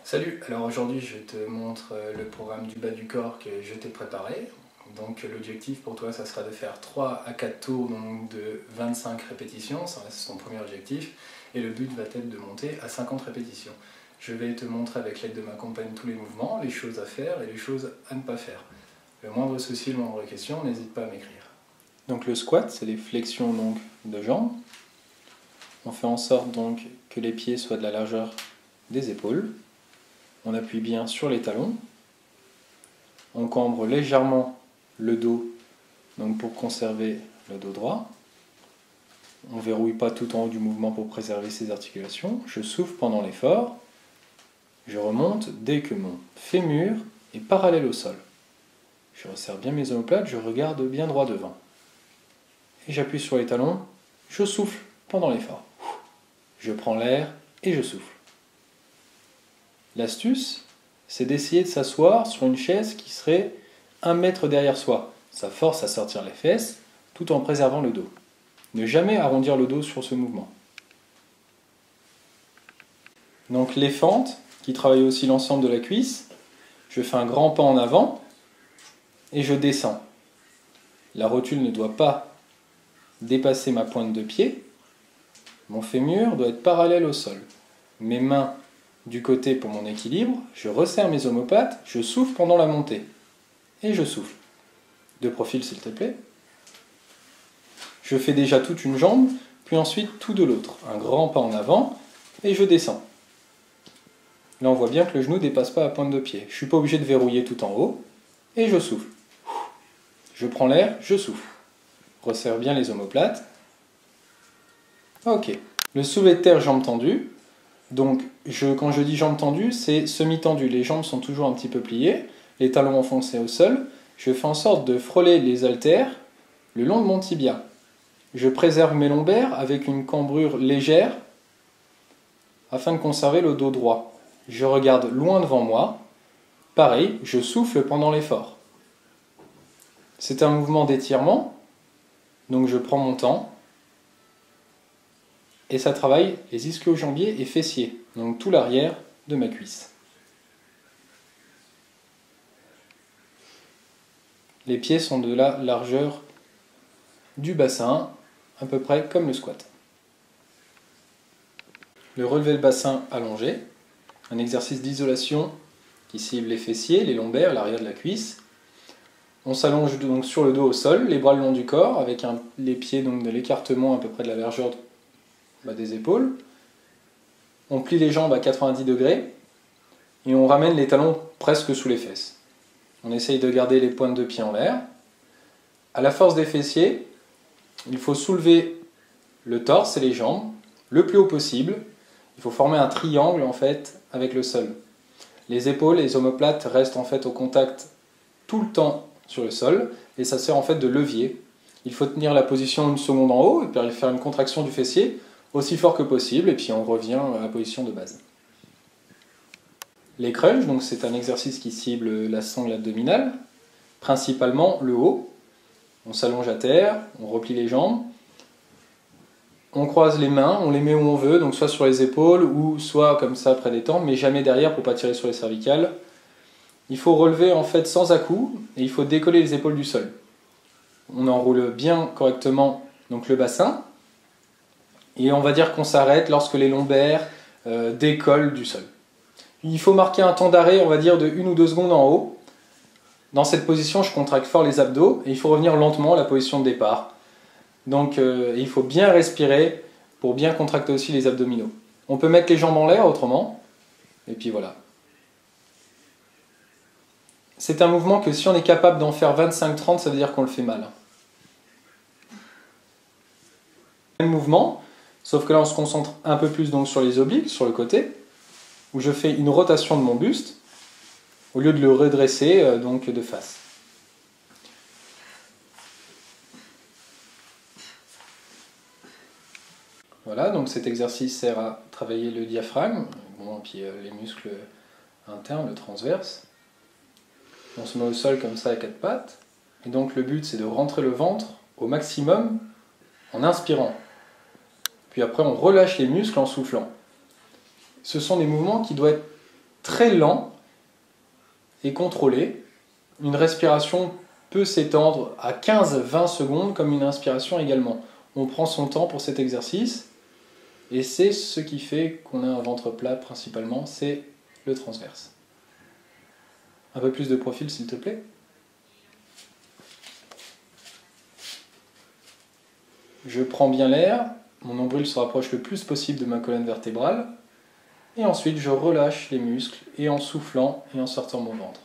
Salut, alors aujourd'hui je te montre le programme du bas du corps que je t'ai préparé. Donc l'objectif pour toi ça sera de faire 3 à 4 tours donc de 25 répétitions, ça reste ton premier objectif. Et le but va être de monter à 50 répétitions. Je vais te montrer avec l'aide de ma compagne tous les mouvements, les choses à faire et les choses à ne pas faire. Le moindre souci, la moindre question, n'hésite pas à m'écrire. Donc le squat, c'est les flexions donc, de jambes. On fait en sorte donc que les pieds soient de la largeur des épaules. On appuie bien sur les talons. On cambre légèrement le dos donc pour conserver le dos droit. On ne verrouille pas tout en haut du mouvement pour préserver ses articulations. Je souffle pendant l'effort. Je remonte dès que mon fémur est parallèle au sol. Je resserre bien mes omoplates, je regarde bien droit devant. Et j'appuie sur les talons. Je souffle pendant l'effort. Je prends l'air et je souffle. L'astuce, c'est d'essayer de s'asseoir sur une chaise qui serait 1 mètre derrière soi. Ça force à sortir les fesses tout en préservant le dos. Ne jamais arrondir le dos sur ce mouvement. Donc les fentes, qui travaillent aussi l'ensemble de la cuisse, je fais un grand pas en avant et je descends. La rotule ne doit pas dépasser ma pointe de pied. Mon fémur doit être parallèle au sol. Mes mains du côté pour mon équilibre, je resserre mes omoplates, je souffle pendant la montée. Et je souffle. De profil s'il te plaît. Je fais déjà toute une jambe, puis ensuite tout de l'autre. Un grand pas en avant, et je descends. Là on voit bien que le genou ne dépasse pas la pointe de pied. Je ne suis pas obligé de verrouiller tout en haut, et je souffle. Je prends l'air, je souffle. Resserre bien les omoplates. Ok. Le soulevé de terre, jambes tendues. Donc, quand je dis jambes tendues, c'est semi-tendu. Les jambes sont toujours un petit peu pliées, les talons enfoncés au sol. Je fais en sorte de frôler les haltères le long de mon tibia. Je préserve mes lombaires avec une cambrure légère afin de conserver le dos droit. Je regarde loin devant moi. Pareil, je souffle pendant l'effort. C'est un mouvement d'étirement, donc je prends mon temps. Et ça travaille les ischio-jambiers et fessiers, donc tout l'arrière de ma cuisse. Les pieds sont de la largeur du bassin, à peu près comme le squat. Le relevé de bassin allongé, un exercice d'isolation qui cible les fessiers, les lombaires, l'arrière de la cuisse. On s'allonge donc sur le dos au sol, les bras le long du corps, avec les pieds donc de l'écartement à peu près de la largeur des épaules. On plie les jambes à 90 degrés et on ramène les talons presque sous les fesses. On essaye de garder les pointes de pied en l'air. À la force des fessiers, il faut soulever le torse et les jambes le plus haut possible. Il faut former un triangle en fait avec le sol. Les épaules et les omoplates restent en fait au contact tout le temps sur le sol et ça sert en fait de levier. Il faut tenir la position 1 seconde en haut et puis faire une contraction du fessier aussi fort que possible, et puis on revient à la position de base. Les crunchs, donc c'est un exercice qui cible la sangle abdominale, principalement le haut. On s'allonge à terre, on replie les jambes, on croise les mains, on les met où on veut, donc soit sur les épaules ou soit comme ça près des tempes, mais jamais derrière pour ne pas tirer sur les cervicales. Il faut relever en fait sans à-coups et il faut décoller les épaules du sol. On enroule bien correctement donc le bassin. Et on va dire qu'on s'arrête lorsque les lombaires décollent du sol. Il faut marquer un temps d'arrêt, on va dire de 1 ou 2 secondes en haut. Dans cette position, je contracte fort les abdos et il faut revenir lentement à la position de départ. Donc il faut bien respirer pour bien contracter aussi les abdominaux. On peut mettre les jambes en l'air autrement. Et puis voilà. C'est un mouvement que si on est capable d'en faire 25-30, ça veut dire qu'on le fait mal. Même mouvement. Sauf que là, on se concentre un peu plus donc sur les obliques, sur le côté, où je fais une rotation de mon buste, au lieu de le redresser donc de face. Voilà, donc cet exercice sert à travailler le diaphragme, bon, et puis les muscles internes, le transverse. On se met au sol comme ça à 4 pattes, et donc le but c'est de rentrer le ventre au maximum en inspirant. Puis après, on relâche les muscles en soufflant. Ce sont des mouvements qui doivent être très lent et contrôlé. Une respiration peut s'étendre à 15-20 secondes comme une inspiration également. On prend son temps pour cet exercice et c'est ce qui fait qu'on a un ventre plat principalement, c'est le transverse. Un peu plus de profil s'il te plaît. Je prends bien l'air, mon nombril se rapproche le plus possible de ma colonne vertébrale et ensuite je relâche les muscles et en soufflant et en sortant mon ventre.